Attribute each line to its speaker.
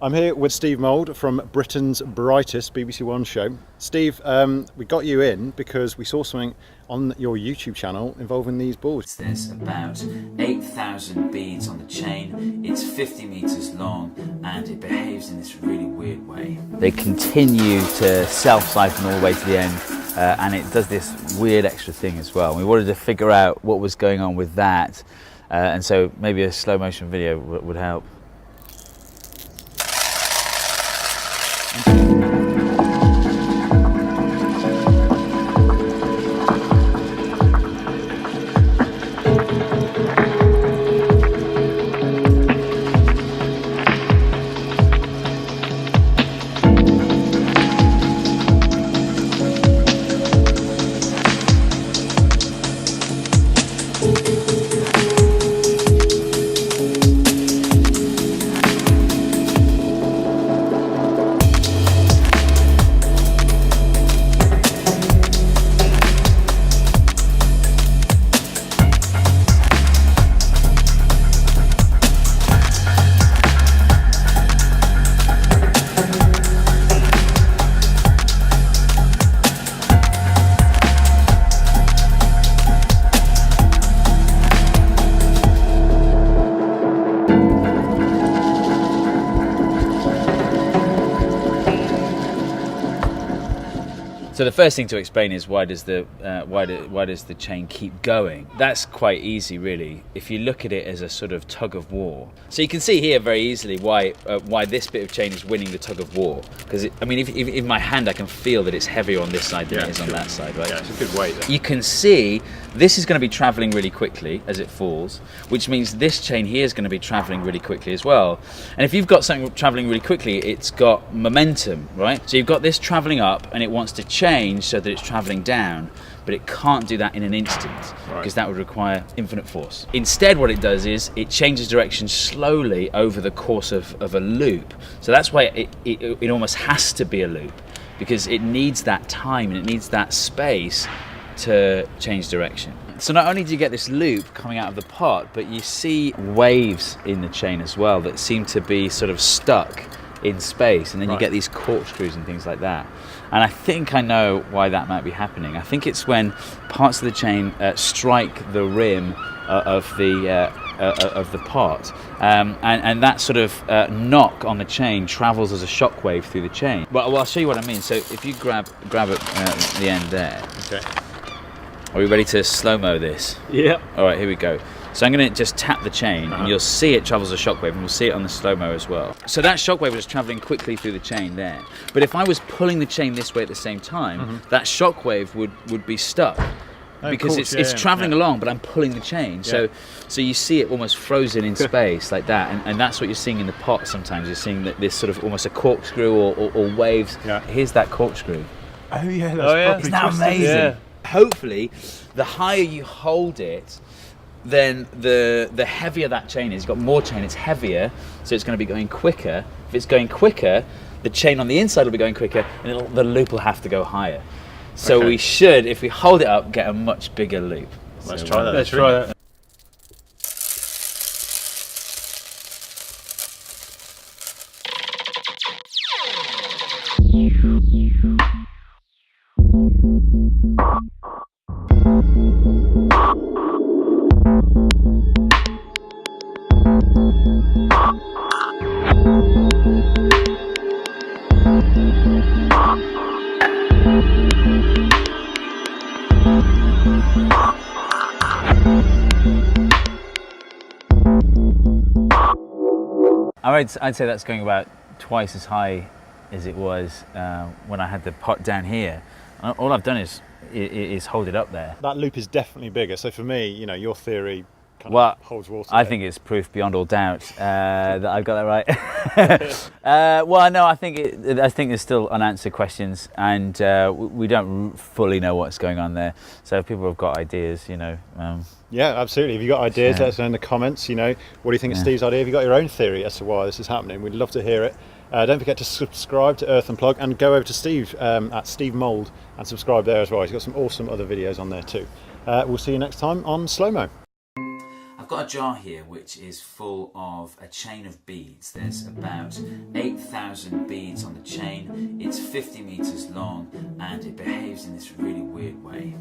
Speaker 1: I'm here with Steve Mould from Britain's brightest BBC One show. Steve, we got you in because we saw something on your YouTube channel involving these boards.
Speaker 2: There's about 8,000 beads on the chain, it's 50 metres long, and it behaves in this really weird way. They continue to self-siphon all the way to the end, and it does this weird extra thing as well. We wanted to figure out what was going on with that, and so maybe a slow motion video would help. So the first thing to explain is why does the chain keep going? That's quite easy, really, if you look at it as a sort of tug of war. So you can see here very easily why this bit of chain is winning the tug of war. Because I mean, if in my hand I can feel that it's heavier on this side than it is on that side, right?
Speaker 1: Yeah, it's a good weight there.
Speaker 2: You can see this is going to be traveling really quickly as it falls, which means this chain here is going to be traveling really quickly as well. And if you've got something traveling really quickly, it's got momentum, right? So you've got this traveling up and it wants to change so that it's traveling down, but it can't do that in an instant, because that would require infinite force. Instead, what it does is it changes direction slowly over the course of a loop. So that's why it almost has to be a loop, because it needs that time and it needs that space to change direction. So not only do you get this loop coming out of the pot, but you see waves in the chain as well that seem to be sort of stuck in space, and then you get these corkscrews and things like that. And I think I know why that might be happening. I think it's when parts of the chain strike the rim of the pot, and that sort of knock on the chain travels as a shockwave through the chain. Well, I'll show you what I mean. So if you grab at the end there.
Speaker 1: Okay.
Speaker 2: Are we ready to slow-mo this?
Speaker 1: Yeah.
Speaker 2: All right, here we go. So I'm going to just tap the chain, and you'll see it travels a shockwave, and we'll see it on the slow-mo as well. So that shockwave was traveling quickly through the chain there. But if I was pulling the chain this way at the same time, that shockwave would be stuck. Because it's traveling along, but I'm pulling the chain. So you see it almost frozen in space like that, and that's what you're seeing in the pot sometimes. You're seeing that this sort of almost a corkscrew or waves. Yeah. Here's that corkscrew.
Speaker 1: Oh yeah, that's
Speaker 2: Isn't that amazing? Yeah. Hopefully, the higher you hold it, then the heavier that chain is. You've got more chain, it's heavier, so it's going to be going quicker. If it's going quicker, the chain on the inside will be going quicker, and the loop will have to go higher. So we should, if we hold it up, get a much bigger loop.
Speaker 1: Let's try that. Let's try that.
Speaker 2: I'd say that's going about twice as high as it was when I had the pot down here. All I've done is hold it up there.
Speaker 1: That loop is definitely bigger. So for me, you know, your theory kind of holds water.
Speaker 2: I think it's proof beyond all doubt that I've got that right. Well, no, I think there's still unanswered questions, and we don't fully know what's going on there. So if people have got ideas, you know.
Speaker 1: Yeah, absolutely. If you've got ideas, let us know in the comments. You know, what do you think of Steve's idea? Have you got your own theory as to why this is happening? We'd love to hear it. Don't forget to subscribe to Earth Unplugged, and go over to Steve at Steve Mould and subscribe there as well. He's got some awesome other videos on there too. We'll see you next time on Slow Mo.
Speaker 2: I've got a jar here which is full of a chain of beads. There's about 8,000 beads on the chain. It's 50 meters long and it behaves in this really weird way.